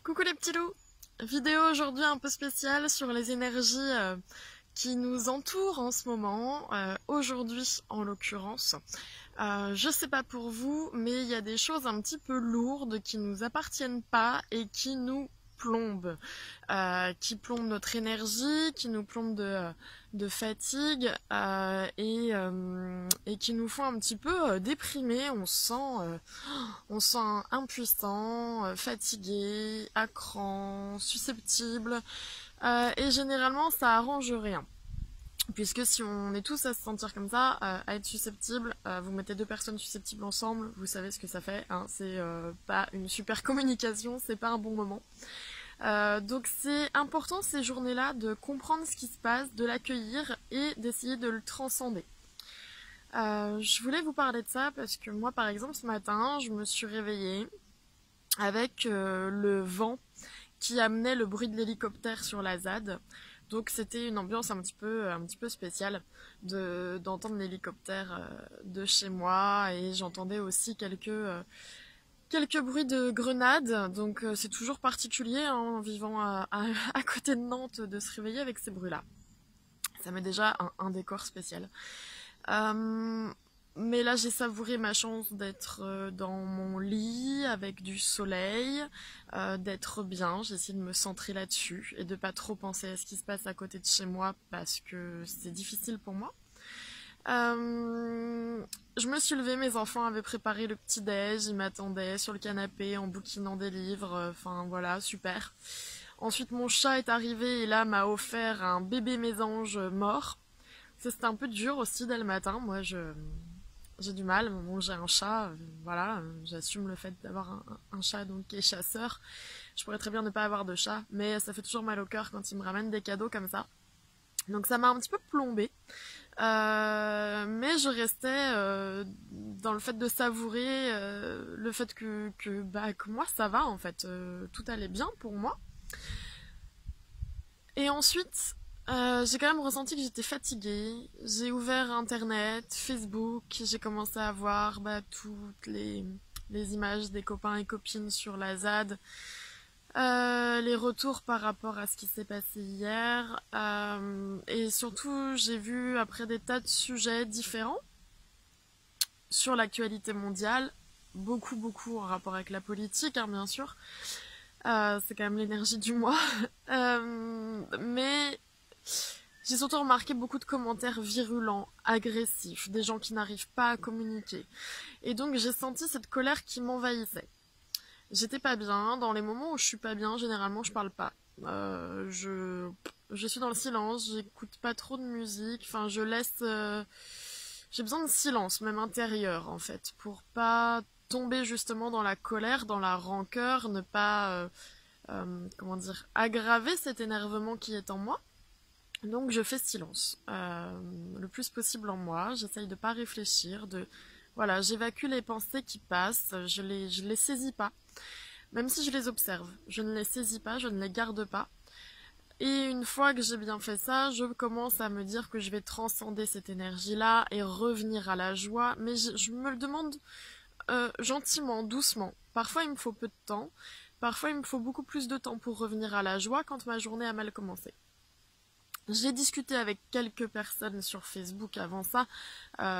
Coucou les petits loups! Vidéo aujourd'hui un peu spéciale sur les énergies qui nous entourent en ce moment, aujourd'hui en l'occurrence. Je sais pas pour vous, mais il y a des choses un petit peu lourdes qui nous appartiennent pas et qui nous plombent. Qui plombent notre énergie, qui nous plombent de fatigue et qui nous font un petit peu déprimer. On se sent impuissant, fatigué, à cran, susceptible. Et généralement, ça arrange rien. Puisque si on est tous à se sentir comme ça, à être susceptible, vous mettez deux personnes susceptibles ensemble, vous savez ce que ça fait, hein, c'est pas une super communication, c'est pas un bon moment. Donc c'est important ces journées-là de comprendre ce qui se passe, de l'accueillir et d'essayer de le transcender. Je voulais vous parler de ça parce que moi par exemple ce matin je me suis réveillée avec le vent qui amenait le bruit de l'hélicoptère sur la ZAD. Donc c'était une ambiance un petit peu spéciale d'entendre l'hélicoptère de chez moi, et j'entendais aussi quelques bruits de grenades. Donc c'est toujours particulier hein, en vivant à côté de Nantes de se réveiller avec ces bruits-là. Ça met déjà un décor spécial. Mais là j'ai savouré ma chance d'être dans mon lit avec du soleil, d'être bien. J'ai essayé de me centrer là-dessus et de pas trop penser à ce qui se passe à côté de chez moi parce que c'est difficile pour moi. Je me suis levée, mes enfants avaient préparé le petit-déj, ils m'attendaient sur le canapé en bouquinant des livres, enfin voilà, super. Ensuite mon chat est arrivé et là m'a offert un bébé mésange mort. C'était un peu dur aussi dès le matin, moi j'ai du mal, bon j'ai un chat, voilà, j'assume le fait d'avoir un chat donc qui est chasseur. Je pourrais très bien ne pas avoir de chat, mais ça fait toujours mal au cœur quand il me ramène des cadeaux comme ça. Donc ça m'a un petit peu plombée. Mais je restais dans le fait de savourer le fait que moi ça va en fait, tout allait bien pour moi. Et ensuite, j'ai quand même ressenti que j'étais fatiguée. J'ai ouvert internet, Facebook, j'ai commencé à voir toutes les images des copains et copines sur la ZAD. Les retours par rapport à ce qui s'est passé hier, et surtout j'ai vu après des tas de sujets différents sur l'actualité mondiale, beaucoup en rapport avec la politique hein, bien sûr, c'est quand même l'énergie du mois, mais j'ai surtout remarqué beaucoup de commentaires virulents, agressifs, des gens qui n'arrivent pas à communiquer, et donc j'ai senti cette colère qui m'envahissait. J'étais pas bien. Dans les moments où je suis pas bien, généralement je parle pas. Je suis dans le silence, j'écoute pas trop de musique, enfin je laisse... J'ai besoin de silence, même intérieur en fait, pour pas tomber justement dans la colère, dans la rancœur, ne pas, aggraver cet énervement qui est en moi. Donc je fais silence, le plus possible en moi, j'essaye de pas réfléchir, voilà, j'évacue les pensées qui passent, je les saisis pas. Même si je les observe, je ne les saisis pas, je ne les garde pas. Et une fois que j'ai bien fait ça, je commence à me dire que je vais transcender cette énergie-là et revenir à la joie. Mais je me le demande gentiment, doucement. Parfois il me faut peu de temps, parfois il me faut beaucoup plus de temps pour revenir à la joie quand ma journée a mal commencé. J'ai discuté avec quelques personnes sur Facebook avant ça,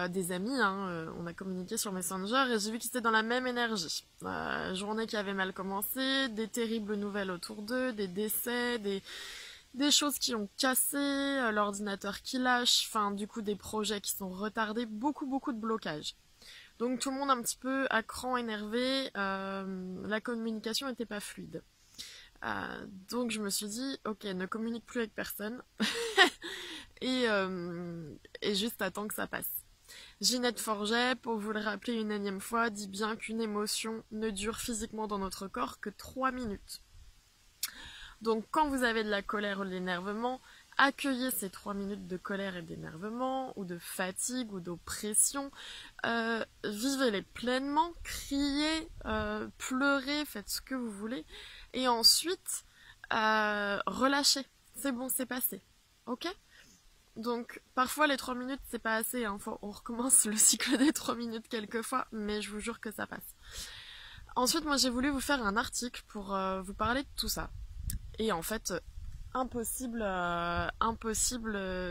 des amis, hein, on a communiqué sur Messenger et j'ai vu qu'ils étaient dans la même énergie. Journée qui avait mal commencé, des terribles nouvelles autour d'eux, des décès, des choses qui ont cassé, l'ordinateur qui lâche, enfin du coup des projets qui sont retardés, beaucoup de blocages. Donc tout le monde un petit peu à cran, énervé, la communication n'était pas fluide. Donc je me suis dit, ok, ne communique plus avec personne et juste attends que ça passe. Ginette Forget, pour vous le rappeler une énième fois, dit bien qu'une émotion ne dure physiquement dans notre corps que 3 minutes. Donc quand vous avez de la colère ou de l'énervement, accueillez ces 3 minutes de colère et d'énervement, ou de fatigue, ou d'oppression, vivez-les pleinement, criez, pleurez, faites ce que vous voulez, et ensuite, relâchez. C'est bon, c'est passé. Ok ? Donc, parfois les 3 minutes, c'est pas assez. Hein. On recommence le cycle des 3 minutes quelquefois, mais je vous jure que ça passe. Ensuite, moi j'ai voulu vous faire un article pour vous parler de tout ça. Et en fait, impossible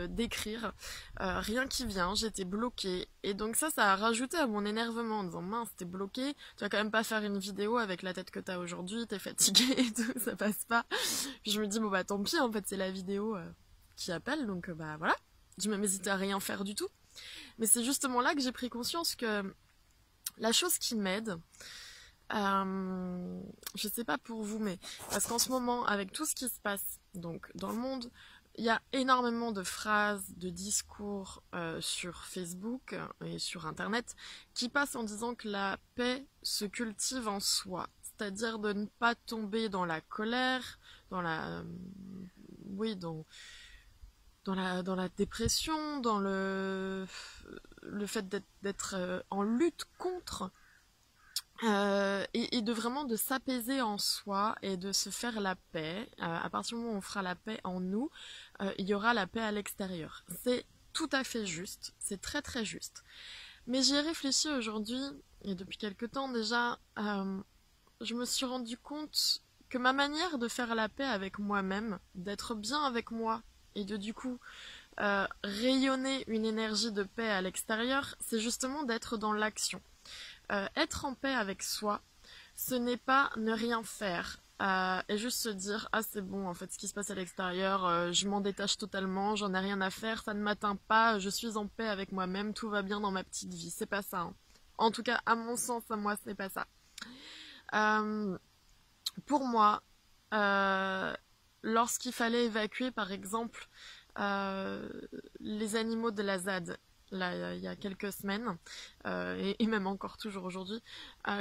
d'écrire, rien qui vient, j'étais bloquée. Et donc ça a rajouté à mon énervement en disant mince, t'es bloquée, tu vas quand même pas faire une vidéo avec la tête que t'as aujourd'hui, t'es fatiguée et tout, ça passe pas. Puis je me dis bon bah tant pis, en fait c'est la vidéo qui appelle, donc bah voilà, je m'hésite à rien faire du tout. Mais c'est justement là que j'ai pris conscience que la chose qui m'aide, je sais pas pour vous, mais parce qu'en ce moment, avec tout ce qui se passe donc dans le monde, il y a énormément de phrases, de discours sur Facebook et sur Internet qui passent en disant que la paix se cultive en soi, c'est-à-dire de ne pas tomber dans la colère, dans la, oui, dans la dépression, dans le fait d'être en lutte contre et de vraiment de s'apaiser en soi et de se faire la paix. À partir du moment où on fera la paix en nous, il y aura la paix à l'extérieur. C'est tout à fait juste, c'est très très juste. Mais j'y ai réfléchi aujourd'hui, et depuis quelque temps déjà, je me suis rendu compte que ma manière de faire la paix avec moi-même, d'être bien avec moi, et de du coup rayonner une énergie de paix à l'extérieur, c'est justement d'être dans l'action. Être en paix avec soi, ce n'est pas ne rien faire et juste se dire ah c'est bon en fait ce qui se passe à l'extérieur, je m'en détache totalement, j'en ai rien à faire, ça ne m'atteint pas, je suis en paix avec moi-même, tout va bien dans ma petite vie, c'est pas ça. Hein. En tout cas à mon sens, à moi c'est pas ça. Euh, pour moi, euh, lorsqu'il fallait évacuer par exemple euh, les animaux de la ZAD, là, il y a quelques semaines, et même encore toujours aujourd'hui,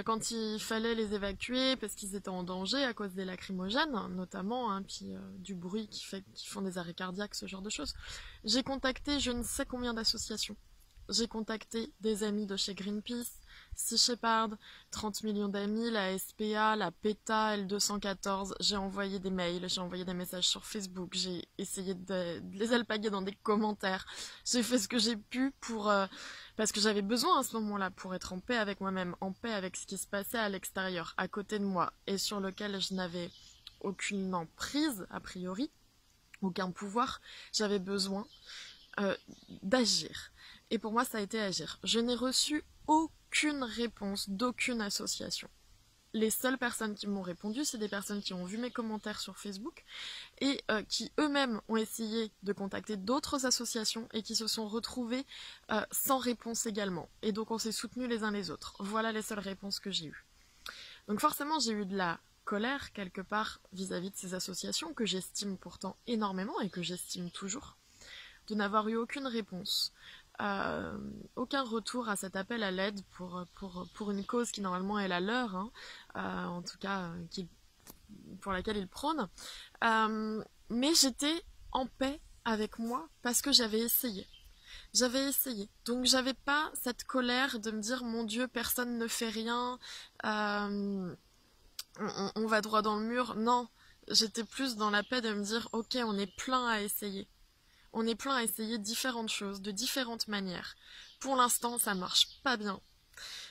quand il fallait les évacuer parce qu'ils étaient en danger à cause des lacrymogènes, notamment, hein, puis du bruit qui font des arrêts cardiaques, ce genre de choses. J'ai contacté je ne sais combien d'associations. J'ai contacté des amis de chez Greenpeace, Sea Shepherd, 30 millions d'amis, la SPA, la PETA, L214. J'ai envoyé des mails, j'ai envoyé des messages sur Facebook, j'ai essayé de les alpaguer dans des commentaires. J'ai fait ce que j'ai pu pour parce que j'avais besoin à ce moment-là pour être en paix avec moi-même, en paix avec ce qui se passait à l'extérieur, à côté de moi, et sur lequel je n'avais aucune emprise, a priori, aucun pouvoir. J'avais besoin euh, d'agir. Et pour moi, ça a été agir. Je n'ai reçu aucune réponse d'aucune association. Les seules personnes qui m'ont répondu, c'est des personnes qui ont vu mes commentaires sur Facebook et qui eux-mêmes ont essayé de contacter d'autres associations et qui se sont retrouvés sans réponse également. Et donc on s'est soutenus les uns les autres. Voilà les seules réponses que j'ai eues. Donc forcément, j'ai eu de la colère quelque part vis-à-vis de ces associations que j'estime pourtant énormément et que j'estime toujours, de n'avoir eu aucune réponse, aucun retour à cet appel à l'aide pour une cause qui normalement est la leur, hein, en tout cas pour laquelle ils prônent. Mais j'étais en paix avec moi parce que j'avais essayé. J'avais essayé. Donc j'avais pas cette colère de me dire mon Dieu, personne ne fait rien, on va droit dans le mur. Non, j'étais plus dans la paix de me dire ok, on est plein à essayer. On est plein à essayer différentes choses, de différentes manières. Pour l'instant, ça marche pas bien.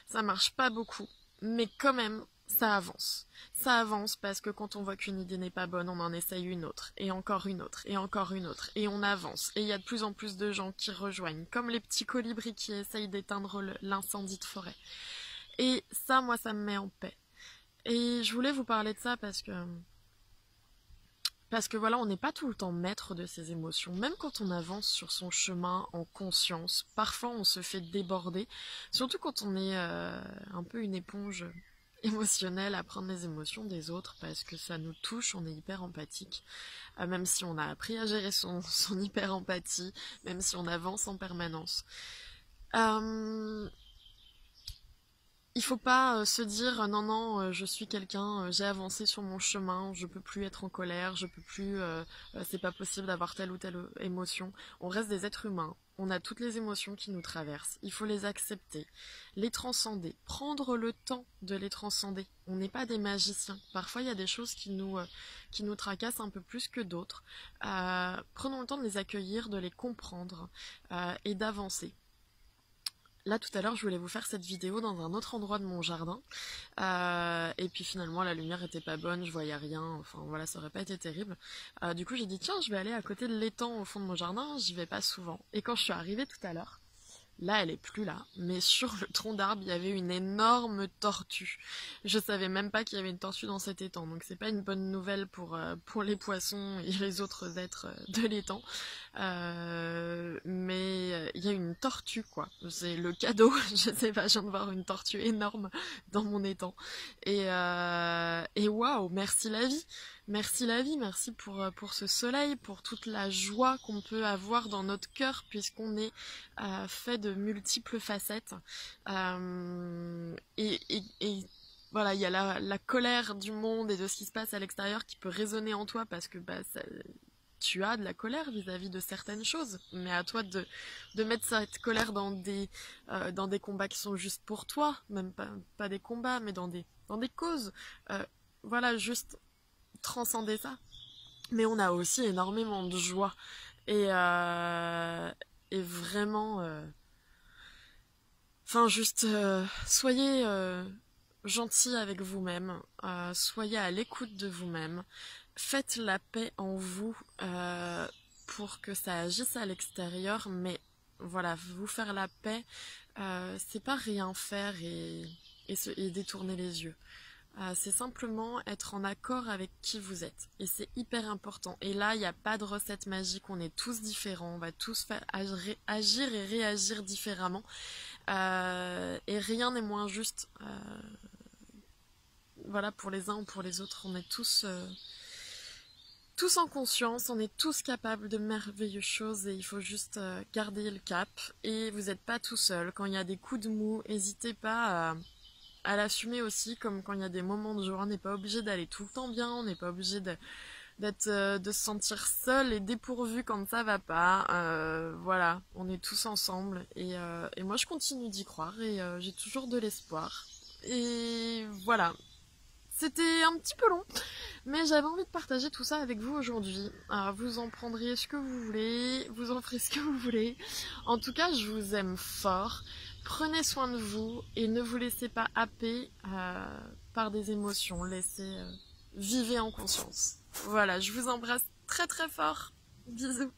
Ça marche pas beaucoup. Mais quand même, ça avance. Ça avance parce que quand on voit qu'une idée n'est pas bonne, on en essaye une autre, et encore une autre, et encore une autre, et on avance. Et il y a de plus en plus de gens qui rejoignent, comme les petits colibris qui essayent d'éteindre l'incendie de forêt. Et ça, moi, ça me met en paix. Et je voulais vous parler de ça parce que voilà, on n'est pas tout le temps maître de ses émotions. Même quand on avance sur son chemin en conscience, parfois on se fait déborder. Surtout quand on est un peu une éponge émotionnelle à prendre les émotions des autres parce que ça nous touche, on est hyper empathique. Même si on a appris à gérer son hyper empathie, même si on avance en permanence. Il faut pas se dire non non je suis quelqu'un, j'ai avancé sur mon chemin, je peux plus être en colère, je peux plus c'est pas possible d'avoir telle ou telle émotion. On reste des êtres humains, on a toutes les émotions qui nous traversent, il faut les accepter, les transcender, prendre le temps de les transcender. On n'est pas des magiciens. Parfois il y a des choses qui nous tracassent un peu plus que d'autres. Prenons le temps de les accueillir, de les comprendre et d'avancer. Là tout à l'heure je voulais vous faire cette vidéo dans un autre endroit de mon jardin et puis finalement la lumière était pas bonne, je voyais rien, enfin voilà, ça aurait pas été terrible. Du coup j'ai dit tiens, je vais aller à côté de l'étang au fond de mon jardin, j'y vais pas souvent. Et quand je suis arrivée tout à l'heure, là, elle est plus là, mais sur le tronc d'arbre, il y avait une énorme tortue. Je savais même pas qu'il y avait une tortue dans cet étang, donc c'est pas une bonne nouvelle pour les poissons et les autres êtres de l'étang. Mais il y a une tortue, quoi. C'est le cadeau, je sais pas, je viens de voir une tortue énorme dans mon étang. Et waouh, merci la vie! Merci la vie, merci pour ce soleil, pour toute la joie qu'on peut avoir dans notre cœur, puisqu'on est fait de multiples facettes. Et voilà, il y a la colère du monde et de ce qui se passe à l'extérieur qui peut résonner en toi parce que tu as de la colère vis-à-vis de certaines choses, mais à toi de mettre cette colère dans des combats qui sont juste pour toi, même pas des combats, mais dans des causes. Voilà, juste transcender ça. Mais on a aussi énormément de joie et vraiment enfin juste soyez gentil avec vous-même, soyez à l'écoute de vous-même, faites la paix en vous pour que ça agisse à l'extérieur, mais voilà, vous faire la paix, c'est pas rien faire et détourner les yeux. C'est simplement être en accord avec qui vous êtes. Et c'est hyper important. Et là, il n'y a pas de recette magique. On est tous différents. On va tous faire agir et réagir différemment. Et rien n'est moins juste. Voilà, pour les uns ou pour les autres. On est tous en conscience. On est tous capables de merveilleuses choses. Et il faut juste garder le cap. Et vous n'êtes pas tout seul. Quand il y a des coups de mou, n'hésitez pas à l'assumer aussi, comme quand il y a des moments de joie, on n'est pas obligé d'aller tout le temps bien, on n'est pas obligé de se sentir seul et dépourvu quand ça va pas. Voilà, on est tous ensemble et moi je continue d'y croire et j'ai toujours de l'espoir. Et voilà, c'était un petit peu long, mais j'avais envie de partager tout ça avec vous aujourd'hui. Vous en prendrez ce que vous voulez, vous en ferez ce que vous voulez. En tout cas, je vous aime fort. Prenez soin de vous et ne vous laissez pas happer par des émotions. Vivez en conscience. Voilà, je vous embrasse très très fort. Bisous.